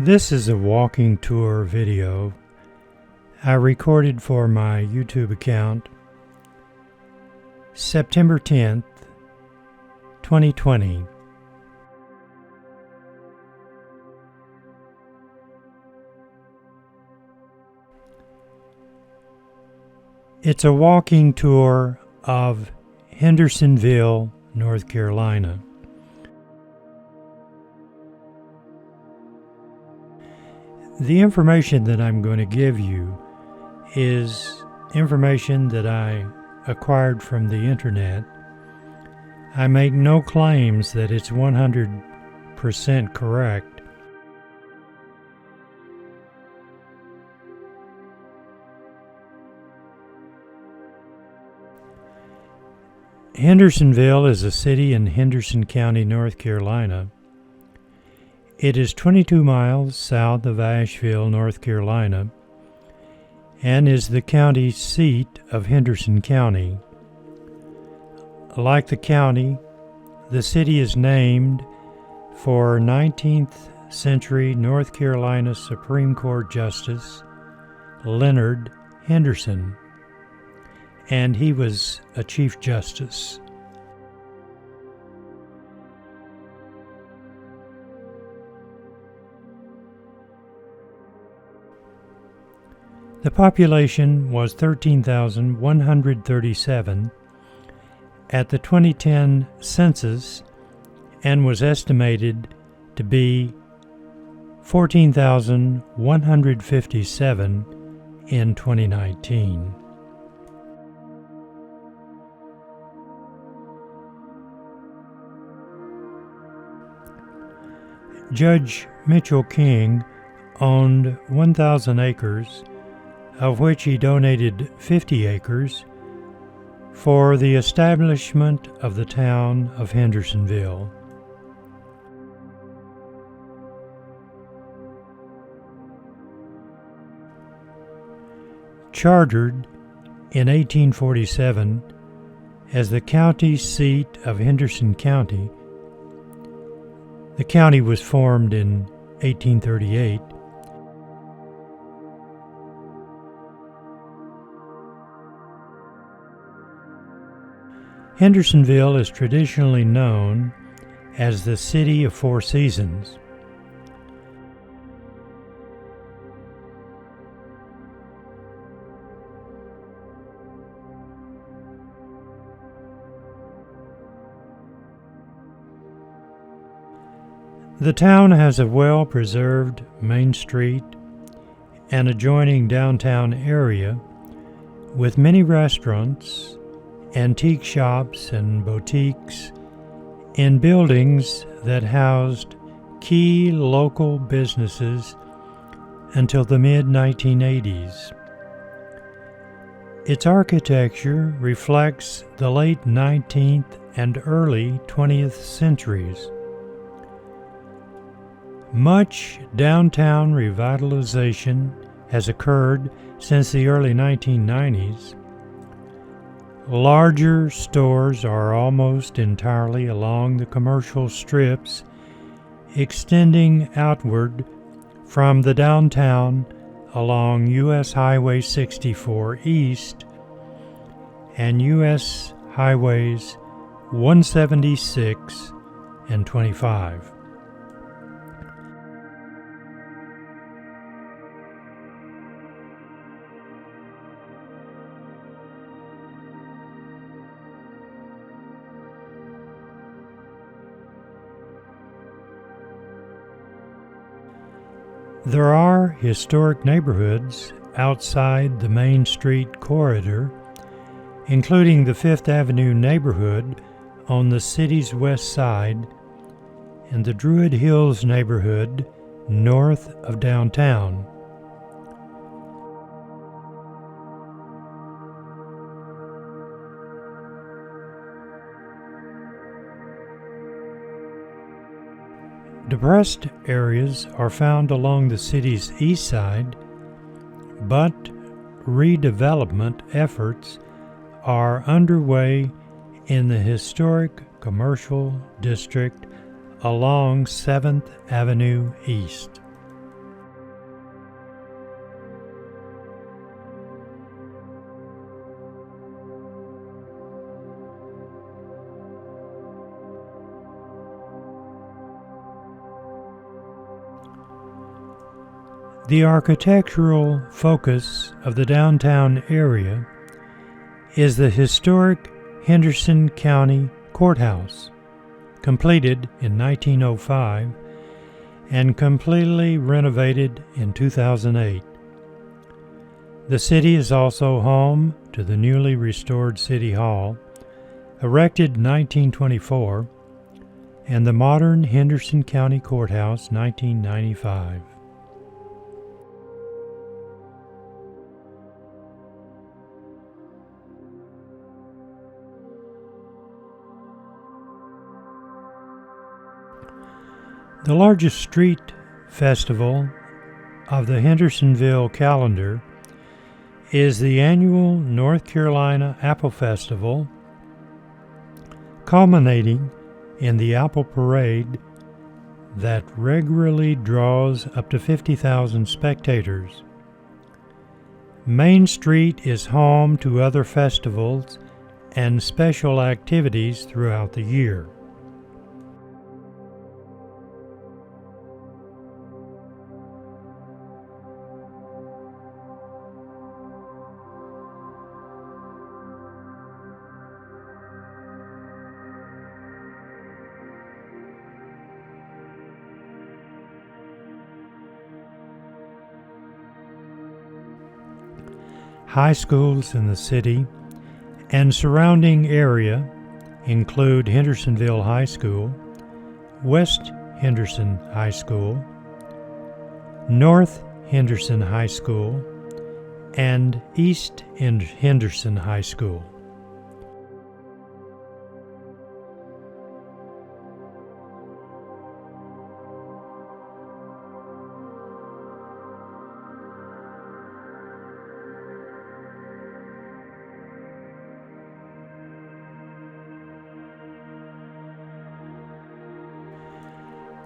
This is a walking tour video I recorded for my YouTube account September 10th, 2020. It's a walking tour of Hendersonville, North Carolina. The information that I'm going to give you is information that I acquired from the internet. I make no claims that it's 100% correct. Hendersonville is a city in Henderson County, North Carolina. It is 22 miles south of Asheville, North Carolina, and is the county seat of Henderson County. Like the county, the city is named for 19th century North Carolina Supreme Court Justice Leonard Henderson, and he was a Chief Justice. The population was 13,137 at the 2010 census and was estimated to be 14,157 in 2019. Judge Mitchell King owned 1,000 acres, of which he donated 50 acres for the establishment of the town of Hendersonville. Chartered in 1847 as the county seat of Henderson County, the county was formed in 1838. Hendersonville is traditionally known as the City of Four Seasons. The town has a well-preserved main street and adjoining downtown area with many restaurants, antique shops and boutiques in buildings that housed key local businesses until the mid-1980s. Its architecture reflects the late 19th and early 20th centuries. Much downtown revitalization has occurred since the early 1990s. Larger stores are almost entirely along the commercial strips, extending outward from the downtown along U.S. Highway 64 East and U.S. Highways 176 and 25. There are historic neighborhoods outside the Main Street corridor, including the Fifth Avenue neighborhood on the city's west side and the Druid Hills neighborhood north of downtown. Depressed areas are found along the city's east side, but redevelopment efforts are underway in the historic commercial district along 7th Avenue East. The architectural focus of the downtown area is the historic Henderson County Courthouse, completed in 1905 and completely renovated in 2008. The city is also home to the newly restored City Hall, erected in 1924, and the modern Henderson County Courthouse, 1995. The largest street festival of the Hendersonville calendar is the annual North Carolina Apple Festival, culminating in the Apple Parade that regularly draws up to 50,000 spectators. Main Street is home to other festivals and special activities throughout the year. High schools in the city and surrounding area include Hendersonville High School, West Henderson High School, North Henderson High School, and East Henderson High School.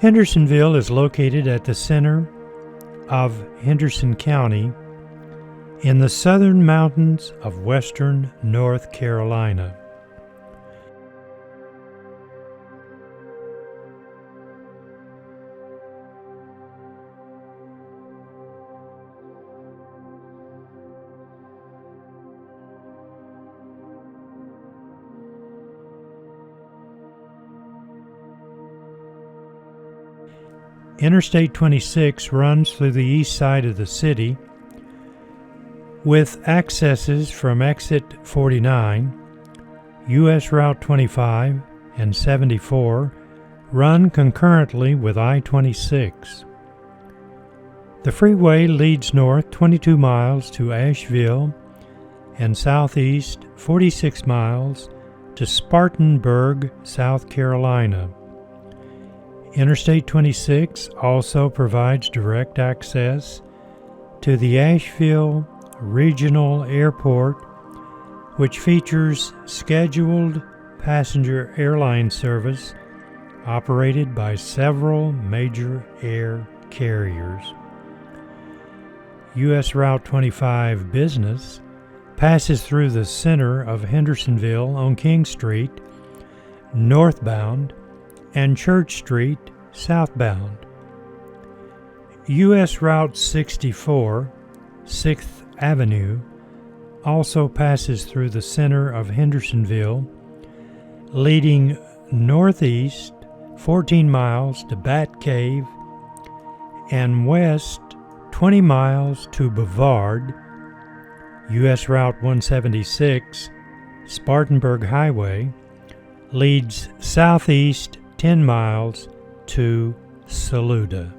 Hendersonville is located at the center of Henderson County in the southern mountains of western North Carolina. Interstate 26 runs through the east side of the city, with accesses from Exit 49, U.S. Route 25, and 74 run concurrently with I-26. The freeway leads north 22 miles to Asheville and southeast 46 miles to Spartanburg, South Carolina. Interstate 26 also provides direct access to the Asheville Regional Airport, which features scheduled passenger airline service operated by several major air carriers. U.S. Route 25 Business passes through the center of Hendersonville on King Street, northbound, and Church Street, southbound. U.S. Route 64, 6th Avenue, also passes through the center of Hendersonville, leading northeast 14 miles to Bat Cave and west 20 miles to Bavard. U.S. Route 176, Spartanburg Highway, leads southeast 10 miles to Saluda.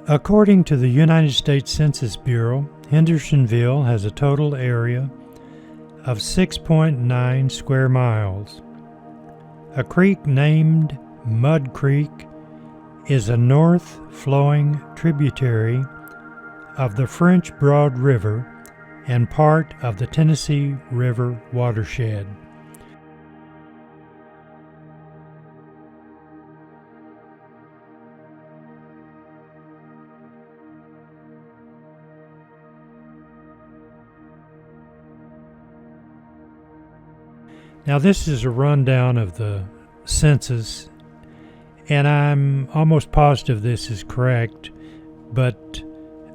According to the United States Census Bureau, Hendersonville has a total area of 6.9 square miles. A creek named Mud Creek is a north-flowing tributary of the French Broad River and part of the Tennessee River watershed. Now, this is a rundown of the census, and I'm almost positive this is correct, but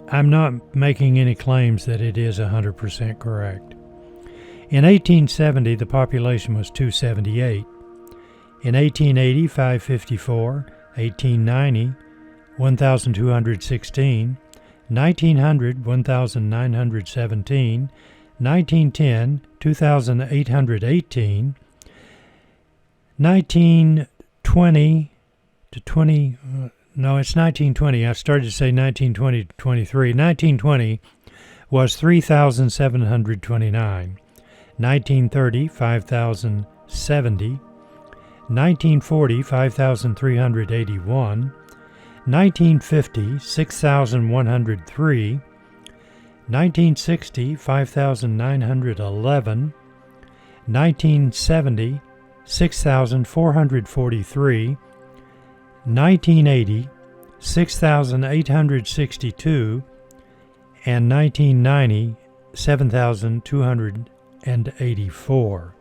I'm not making any claims that it is 100% correct. In 1870, the population was 278. In 1880, 554. 1890, 1,216. 1900, 1,917. 1910, 2,818. 1920 to 20, no, it's 1920. I started to say 1920 to 23. 1920 was 3,729. 1930, 5,070. 1940, 5,381. 1950, 6,103. 1960, 5,911. 1970, 6,443. 1980, 6,862. And 1990, 7,284.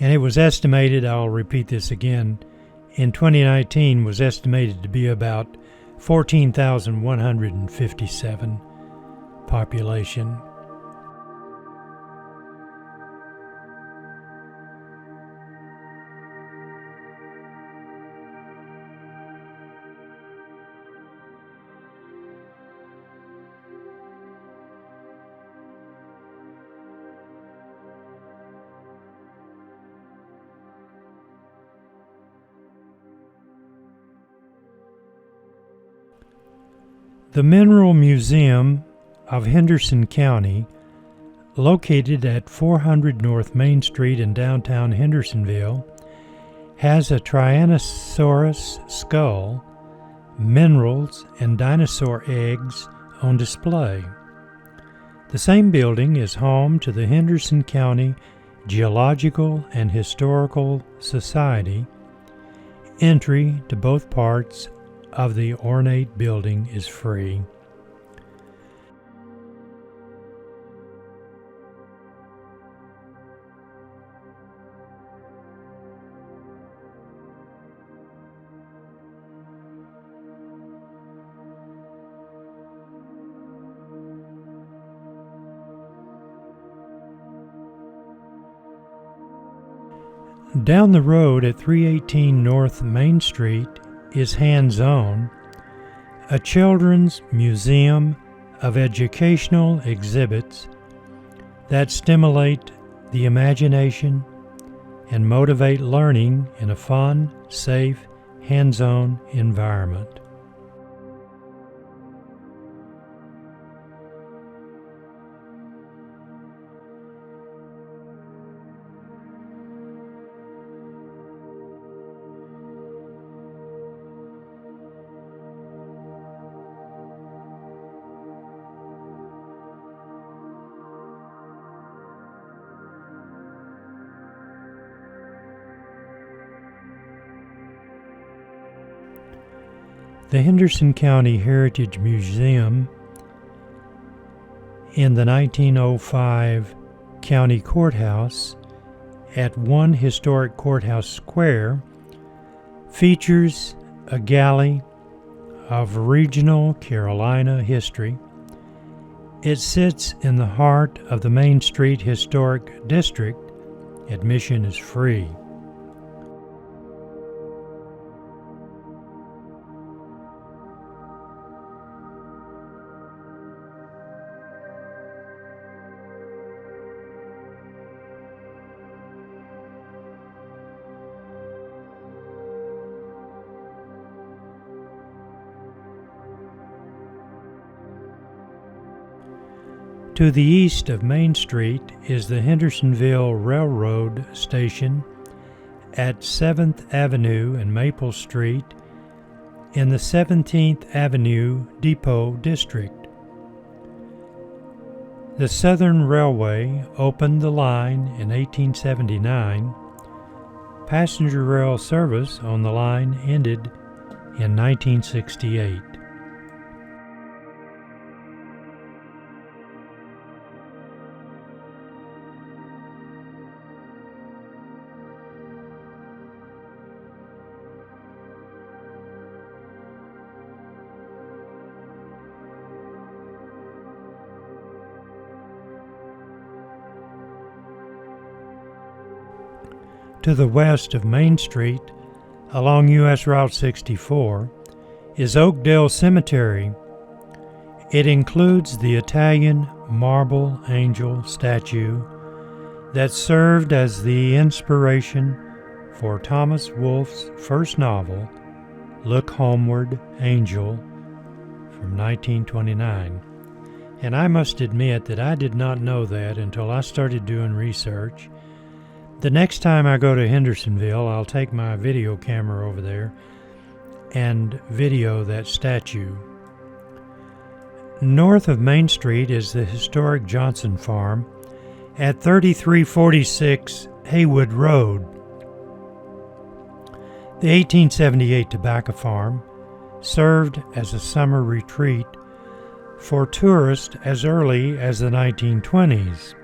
And it was estimated, I'll repeat this again, in 2019 was estimated to be about 14,157 population. The Mineral Museum of Henderson County, located at 400 North Main Street in downtown Hendersonville, has a Tyrannosaurus skull, minerals, and dinosaur eggs on display. The same building is home to the Henderson County Geological and Historical Society. Entry to both parts of the ornate building is free. Down the road at 318 North Main Street is Hands On, a children's museum of educational exhibits that stimulate the imagination and motivate learning in a fun, safe, hands-on environment. The Henderson County Heritage Museum in the 1905 County Courthouse at 1 Historic Courthouse Square features a galley of regional Carolina history. It sits in the heart of the Main Street Historic District. Admission is free. To the east of Main Street is the Hendersonville Railroad Station at 7th Avenue and Maple Street in the 17th Avenue Depot District. The Southern Railway opened the line in 1879. Passenger rail service on the line ended in 1968. to the west of Main Street along U.S. Route 64 is Oakdale Cemetery. It includes the Italian marble angel statue that served as the inspiration for Thomas Wolfe's first novel, Look Homeward, Angel, from 1929. And I must admit that I did not know that until I started doing research. The next time I go to Hendersonville, I'll take my video camera over there and video that statue. North of Main Street is the historic Johnson Farm at 3346 Haywood Road. The 1878 tobacco farm served as a summer retreat for tourists as early as the 1920s.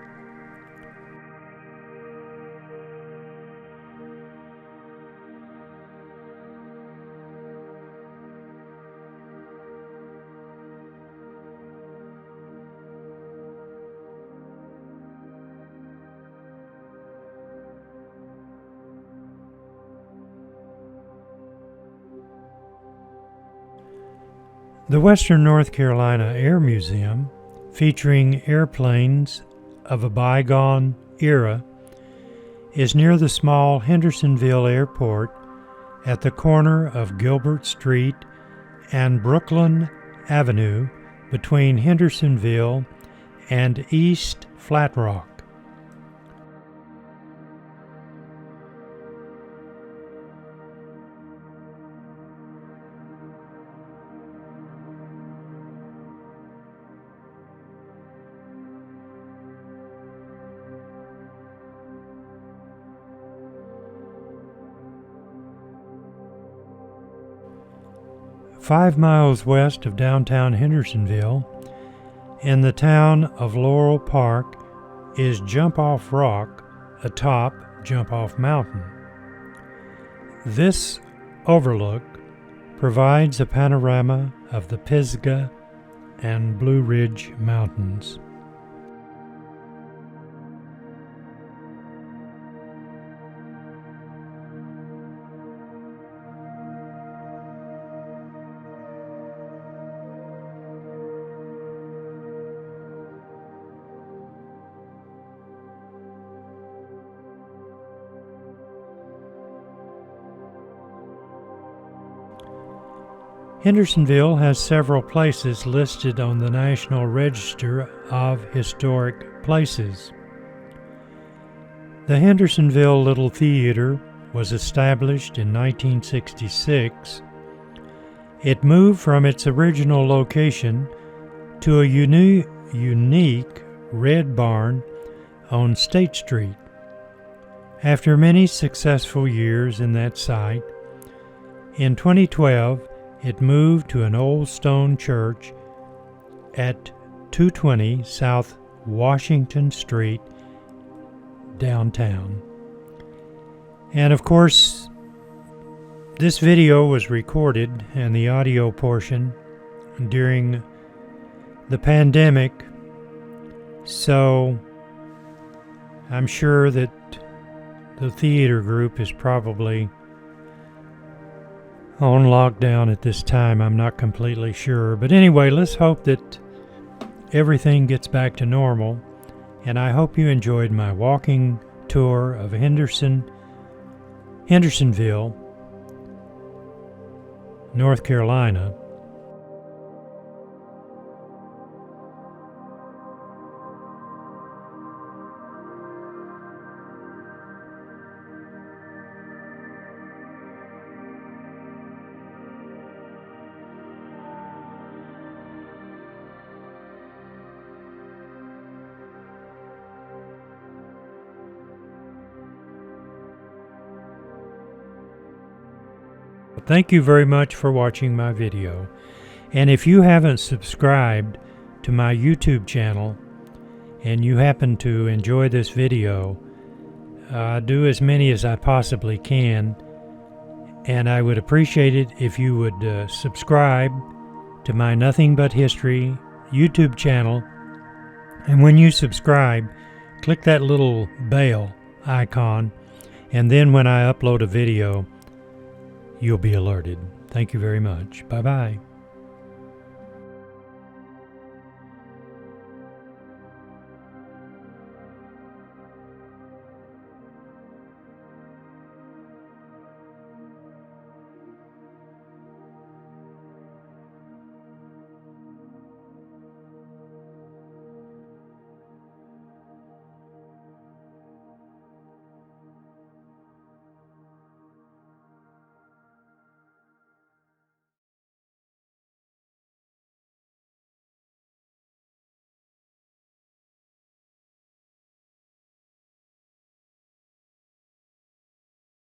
The Western North Carolina Air Museum, featuring airplanes of a bygone era, is near the small Hendersonville Airport at the corner of Gilbert Street and Brooklyn Avenue between Hendersonville and East Flat Rock. 5 miles west of downtown Hendersonville, in the town of Laurel Park, is Jump Off Rock atop Jump Off Mountain. This overlook provides a panorama of the Pisgah and Blue Ridge Mountains. Hendersonville has several places listed on the National Register of Historic Places. The Hendersonville Little Theater was established in 1966. It moved from its original location to a unique red barn on State Street. After many successful years in that site, in 2012, it moved to an old stone church at 220 South Washington Street, downtown. And of course, this video was recorded, and the audio portion, during the pandemic, so I'm sure that the theater group is probably on lockdown at this time. I'm not completely sure. But anyway, let's hope that everything gets back to normal. And I hope you enjoyed my walking tour of Hendersonville, North Carolina. Thank you very much for watching my video. And if you haven't subscribed to my YouTube channel and you happen to enjoy this video, do as many as I possibly can. And I would appreciate it if you would subscribe to my Nothing But History YouTube channel. And when you subscribe, click that little bell icon, And then when I upload a video, you'll be alerted. Thank you very much. Bye-bye.